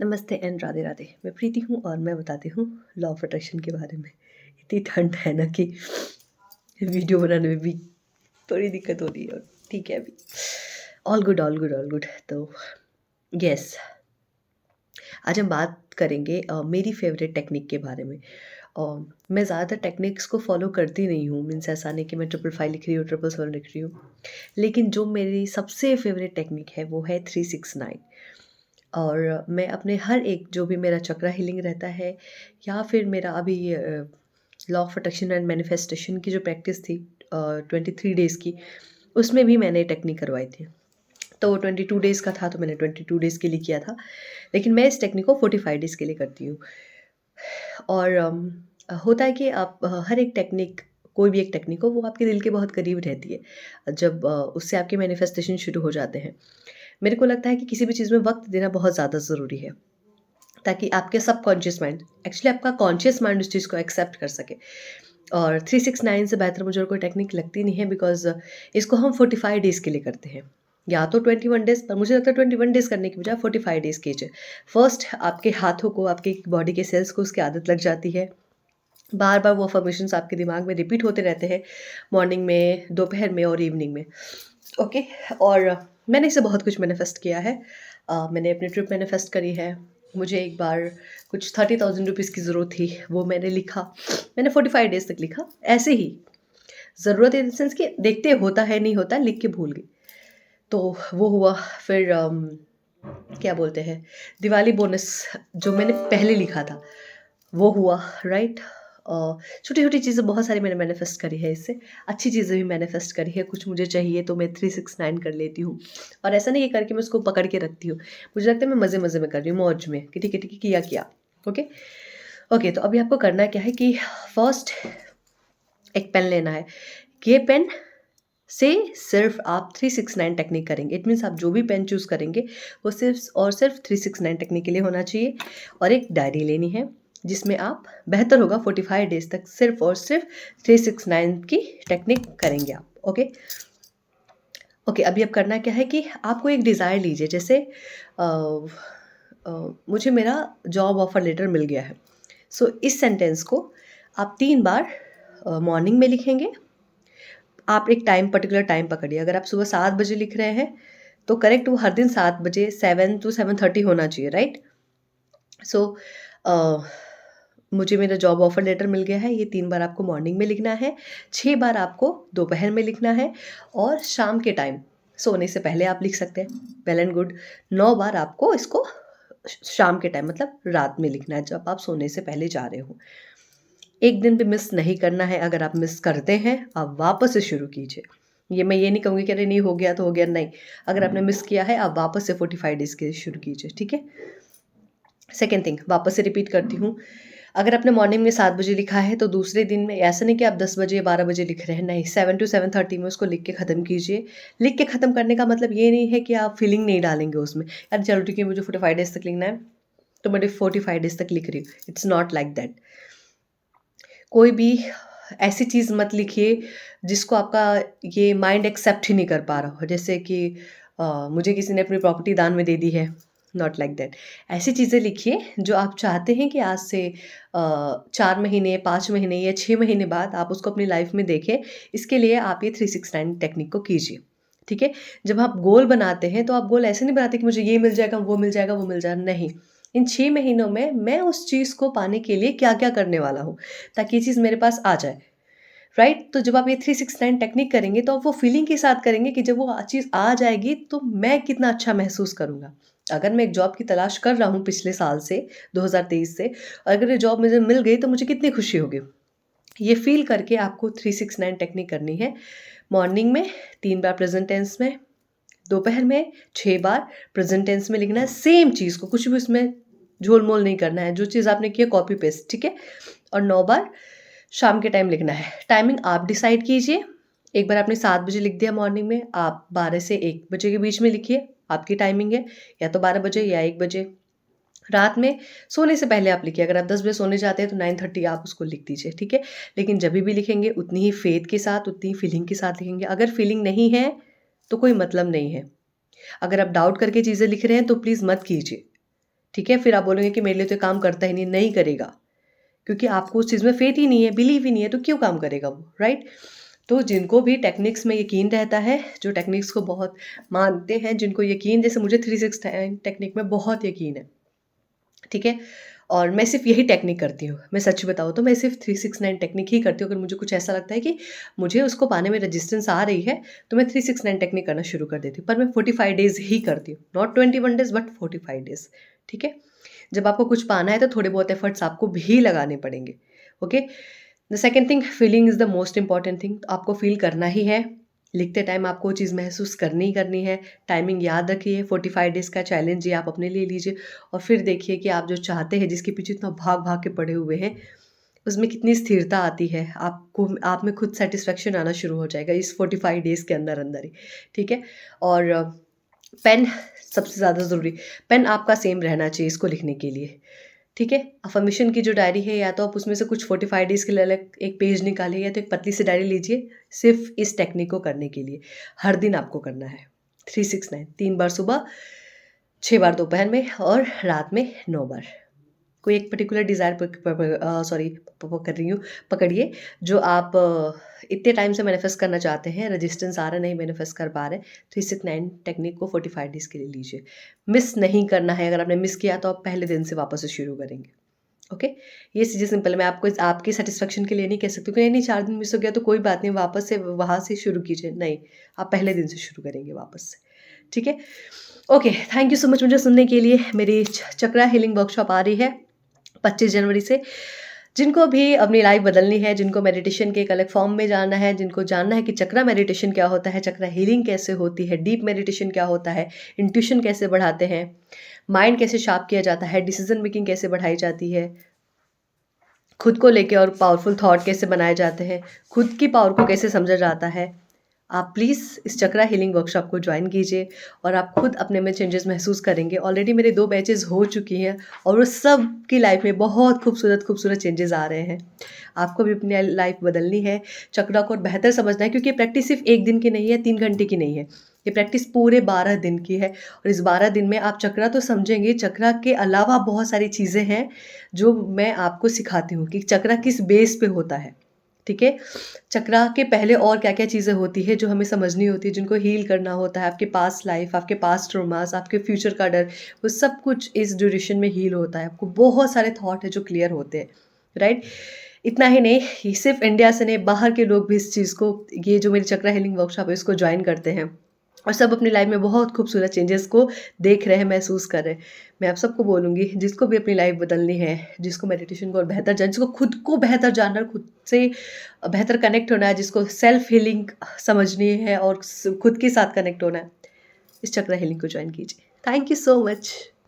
नमस्ते एंड राधे राधे। मैं प्रीति हूँ और मैं बताती हूँ लॉ ऑफ अट्रैक्शन के बारे में। इतनी ठंड है ना कि वीडियो बनाने में भी थोड़ी दिक्कत हो रही है। और ठीक है, अभी all good all good all good. तो यस, आज हम बात करेंगे मेरी फेवरेट टेक्निक के बारे में। मैं ज़्यादातर टेक्निक्स को फॉलो करती नहीं हूँ, मीन्स ऐसा नहीं कि मैं 555 लिख रही हूँ, 777 लिख रही हूँ। लेकिन जो मेरी सबसे फेवरेट टेक्निक है वो है 369। और मैं अपने हर एक जो भी मेरा चक्रा हीलिंग रहता है या फिर मेरा अभी law of attraction and manifestation की जो प्रैक्टिस थी 23 डेज़ की, उसमें भी मैंने टेक्निक करवाई थी। तो वो 22 डेज़ का था तो मैंने 22 डेज़ के लिए किया था, लेकिन मैं इस टेक्निक को 45 डेज़ के लिए करती हूँ। और होता है कि आप हर एक टेक्निक, कोई भी एक टेक्निक हो, वो आपके दिल के बहुत करीब रहती है जब उससे आपके मैनिफेस्टेशन शुरू हो जाते हैं। मेरे को लगता है कि किसी भी चीज़ में वक्त देना बहुत ज़्यादा ज़रूरी है, ताकि आपके सबकॉन्शियस माइंड, एक्चुअली आपका कॉन्शियस माइंड उस चीज़ को एक्सेप्ट कर सके। और 369 से बेहतर मुझे और कोई टेक्निक लगती नहीं है, बिकॉज़ इसको हम 45 डेज़ के लिए करते हैं, या तो 21 डेज़, पर मुझे लगता है 21 डेज़ करने की बजाय 45 डेज़ कीजिए। फर्स्ट आपके हाथों को, आपकी बॉडी के सेल्स को उसकी आदत लग जाती है। बार-बार वो अफ़र्मेशंस आपके दिमाग में रिपीट होते रहते हैं, मॉर्निंग में, दोपहर में और इवनिंग में। ओके। और मैंने इससे बहुत कुछ मैनिफेस्ट किया है। मैंने अपनी ट्रिप मैनिफेस्ट करी है। मुझे एक बार कुछ 30,000 रुपीज़ की ज़रूरत थी, वो मैंने लिखा। मैंने 45 डेज़ तक लिखा, ऐसे ही। ज़रूरत इन द सेंस कि देखते होता है, नहीं होता, लिख के भूल गई। तो वो हुआ। फिर क्या बोलते हैं, दिवाली बोनस जो मैंने पहले लिखा था, वो हुआ, राइट? छोटी-छोटी चीज़ें बहुत सारी मैंने मैनिफेस्ट करी है इससे। अच्छी चीज़ें भी मैनिफेस्ट करी है, कुछ मुझे चाहिए तो मैं 369 कर लेती हूँ। और ऐसा नहीं है करके मैं उसको पकड़ के रखती हूँ। मुझे लगता है मैं मज़े-मज़े में कर रही हूँ, मौज में कि ठीक है, ठीक है, किया। ओके? ओके, तो अभी आपको करना क्या है कि फर्स्ट एक पेन लेना है। ये पेन से सिर्फ़ आप 369 टेक्निक करेंगे। इट मीन्स आप जो भी पेन चूज़ करेंगे, वो सिर्फ़ और सिर्फ़ 369 टेक्निक के लिए होना चाहिए। और एक डायरी लेनी है, जिसमें आप, बेहतर होगा 45 डेज़ तक सिर्फ़ और सिर्फ़ 369 की टेक्निक करेंगे आप। ओके? ओके, अभी अब करना क्या है कि आपको एक डिज़ायर लीजिए, जैसे अ मुझे मेरा जॉब ऑफ़र लेटर मिल गया है। सो इस सेंटेंस को आप 3 बार मॉर्निंग में लिखेंगे। आप एक टाइम, पर्टिकुलर टाइम पकड़िए। अगर आप सुबह 7 बजे लिख रहे हैं, तो करेक्ट वो हर दिन 7 बजे, 7 टू 7:30 होना चाहिए, राइट? सो अ, मुझे मेरा जॉब ऑफर लेटर मिल गया है, ये 3 बार आपको मॉर्निंग में लिखना है, 6 बार आपको दोपहर में लिखना है, और शाम के टाइम सोने से पहले आप लिख सकते हैं, वेल एंड गुड। 9 बार आपको इसको शाम के टाइम, मतलब रात में लिखना है, जब आप सोने से पहले जा रहे हो। एक दिन भी मिस नहीं करना है। अगर आप मिस करते हैं, आप वापस से शुरू कीजिए। मैं ये नहीं कहूँगी कि अरे नहीं हो गया तो हो गया, नहीं। अगर आपने मिस किया है, आप वापस से 45 डेज़ के लिए शुरू कीजिए, ठीक है? सेकंड थिंग, वापस से रिपीट करती हूँ, अगर आपने मॉर्निंग में 7 बजे लिखा है, तो दूसरे दिन में ऐसा नहीं कि आप 10 बजे, 12 बजे लिख रहे हैं, नहीं, 7 टू 7:30 में उसको लिख के ख़त्म कीजिए। लिख के ख़त्म करने का मतलब ये नहीं है कि आप फीलिंग नहीं डालेंगे उसमें, यार चलो ठीक है, मुझे 45 डेज़ तक लिखना है, तो मैं 45 डेज़ तक लिख रही हूँ। It's not like that. कोई भी ऐसी चीज़ मत लिखिए जिसको आपका ये माइंड एक्सेप्ट ही नहीं कर पा रहा हो। जैसे कि मुझे किसी ने अपनी प्रॉपर्टी दान में दे दी है, नॉट लाइक दैट। ऐसी चीज़ें लिखिए जो आप चाहते हैं कि आज से 4 महीने, 5 महीने या 6 महीने बाद आप उसको अपनी लाइफ में देखें। इसके लिए आप ये 369 टेक्निक को कीजिए, ठीक है? जब आप गोल बनाते हैं, तो आप गोल ऐसे नहीं बनाते कि मुझे ये मिल जाएगा, वो मिल जाएगा, वो मिल जाएगा, नहीं। इन 6 महीनों में मैं उस चीज़ को पाने के लिए क्या-क्या करने वाला हूँ, ताकि ये चीज़ मेरे पास आ जाए, राइट? तो जब आप ये 369 टेक्निक करेंगे, तो आप वो फीलिंग के साथ करेंगे कि जब वो चीज़ आ जाएगी, तो मैं कितना अच्छा महसूस करूँगा। अगर मैं एक जॉब की तलाश कर रहा हूँ पिछले साल से, 2023 से, और अगर ये जॉब मुझे मिल गई, तो मुझे कितनी खुशी होगी। ये फ़ील करके आपको 369 टेक्निक करनी है। मॉर्निंग में 3 बार प्रेज़ेंट टेंस में, दोपहर में 6 बार प्रेज़ेंट टेंस में लिखना है, सेम चीज़ को, कुछ भी उसमें झोल-मोल नहीं करना है, जो चीज़ आपने की है कॉपी पेस्ट, ठीक है? और 9 बार शाम के टाइम लिखना है। टाइमिंग आप डिसाइड कीजिए। एक बार आपने 7 बजे लिख दिया मॉर्निंग में, आप 12 से 1 बजे के बीच में लिखिए, आपकी टाइमिंग है, या तो 12 बजे या 1 बजे। रात में सोने से पहले आप लिखिए, अगर आप 10 बजे सोने जाते हैं तो 9:30 आप उसको लिख दीजिए, ठीक है? लेकिन जभी भी लिखेंगे उतनी ही फ़ेथ के साथ, उतनी ही फीलिंग के साथ लिखेंगे। अगर फीलिंग नहीं है, तो कोई मतलब नहीं है। अगर आप डाउट करके चीज़ें लिख रहे हैं, तो प्लीज़ मत कीजिए। ठीक है, फिर आप बोलोगे कि मेरे लिए तो ये काम करता ही नहीं, नहीं करेगा, क्योंकि आपको उस चीज़ में फेथ ही नहीं है, बिलीव ही नहीं है, तो क्यों काम करेगा वो, राइट? तो जिनको भी टेक्निक्स में यकीन रहता है, जो टेक्निक्स को बहुत मानते हैं, जिनको यकीन, जैसे मुझे 369 टेक्निक में बहुत यकीन है, ठीक है? और मैं सिर्फ़ यही टेक्निक करती हूँ। मैं सच बताऊँ तो मैं सिर्फ़ 369 टेक्निक ही करती हूँ। अगर मुझे कुछ ऐसा लगता है कि मुझे उसको पाने में रेजिस्टेंस आ रही है, तो मैं 369 टेक्निक करना शुरू कर देती हूँ। पर मैं 45 डेज़ ही करती हूँ। नॉट 21 डेज़ बट 45 डेज़, ठीक है? जब आपको कुछ पाना है तो थोड़े बहुत एफर्ट्स आपको भी लगाने पड़ेंगे, okay? The second thing, feeling is the most important thing. आपको फ़ील करना ही है। लिखते टाइम आपको वो चीज़ महसूस करनी ही करनी है। टाइमिंग याद रखिए, 45 डेज़ का चैलेंज ये आप अपने लिए लीजिए और फिर देखिए कि आप जो चाहते हैं, जिसके पीछे इतना भाग-भाग के पड़े हुए हैं, उसमें कितनी स्थिरता आती है। आपको आप में खुद सैटिस्फैक्शन आना शुरू हो जाएगा इस 45 डेज़ के अंदर-अंदर ही, ठीक है? और पेन सबसे ज़्यादा ज़रूरी, पेन आपका सेम रहना चाहिए इसको लिखने के लिए, ठीक है? अफ़र्मेशन की जो डायरी है, या तो आप उसमें से कुछ 45 डेज़ के लिए अलग एक पेज निकालिए, या तो एक पतली सी डायरी लीजिए, सिर्फ़ इस टेक्निक को करने के लिए। हर दिन आपको करना है। 369 3 बार सुबह, 6 बार दोपहर में और रात में 9 बार। कोई एक पर्टिकुलर डिज़ायर सॉरी प कर रही हूँ, पकड़िए, जो आप इतने टाइम से मैनिफेस्ट करना चाहते हैं, रेजिस्टेंस आ रहा है, नहीं मैनिफेस्ट कर पा रहे, 369 टेक्निक को 45 डेज़ के लिए लीजिए। मिस नहीं करना है, अगर आपने मिस किया तो आप पहले दिन से वापस से शुरू करेंगे। ओके? ये चीज़ें सिंपल है, मैं आपको आपकी सैटिस्फैक्शन के लिए नहीं कह सकती हूँ कि नहीं-नहीं 4 दिन मिस हो गया तो कोई बात नहीं, वापस से वहाँ से शुरू कीजिए, नहीं, आप पहले दिन से शुरू करेंगे वापस से, ठीक है? Okay, thank you so much मुझे सुनने के लिए। मेरी चक्रा हीलिंग वर्कशॉप आ रही है 25 जनवरी से। जिनको भी अपनी लाइफ बदलनी है, जिनको मेडिटेशन के एक अलग फॉर्म में जाना है, जिनको जानना है कि चक्रा मेडिटेशन क्या होता है, चक्रा हीलिंग कैसे होती है, डीप मेडिटेशन क्या होता है, इंट्यूशन कैसे बढ़ाते हैं, माइंड कैसे शार्प किया जाता है, डिसीजन मेकिंग कैसे बढ़ाई जाती है, खुद को लेके और पावरफुल थॉट कैसे बनाए जाते हैं, खुद की पावर को कैसे समझा जाता है, आप प्लीज़ इस चक्रा हीलिंग वर्कशॉप को ज्वाइन कीजिए और आप खुद अपने में चेंजेस महसूस करेंगे। ऑलरेडी मेरे 2 बैचेज़ हो चुकी हैं और वो सब की लाइफ में बहुत खूबसूरत चेंजेस आ रहे हैं। आपको भी अपनी लाइफ बदलनी है, चक्रा को और बेहतर समझना है, क्योंकि ये प्रैक्टिस सिर्फ़ 1 दिन की नहीं है, 3 घंटे की नहीं है। ये प्रैक्टिस पूरे 12 दिन की है और इस 12 दिन में आप चक्रा तो समझेंगे, चक्रा के अलावा बहुत सारी चीज़ें हैं जो मैं आपको सिखाती हूँ कि चक्रा किस बेस पे होता है, ठीक है? चक्रा के पहले और क्या-क्या चीज़ें होती हैं जो हमें समझनी होती है, जिनको हील करना होता है, आपके पास्ट लाइफ, आपके पास्ट ट्रॉमास, आपके फ्यूचर का डर, वो सब कुछ इस ड्यूरेशन में हील होता है। आपको बहुत सारे थॉट हैं जो क्लियर होते हैं, राइट? इतना ही नहीं, ये सिर्फ़ इंडिया से नहीं, बाहर के लोग भी इस चीज़ को, ये जो मेरी चक्रा हीलिंग वर्कशॉप है, इसको जॉइन करते हैं और सब अपनी लाइफ में बहुत खूबसूरत चेंजेस को देख रहे हैं, महसूस कर रहे हैं। मैं आप सबको बोलूँगी, जिसको भी अपनी लाइफ बदलनी है, जिसको मेडिटेशन को और बेहतर जिसको खुद को बेहतर जानना, खुद से बेहतर कनेक्ट होना है, जिसको सेल्फ हीलिंग समझनी है और खुद के साथ कनेक्ट होना है, इस चक्रा हीलिंग को जॉइन कीजिए। Thank you so much.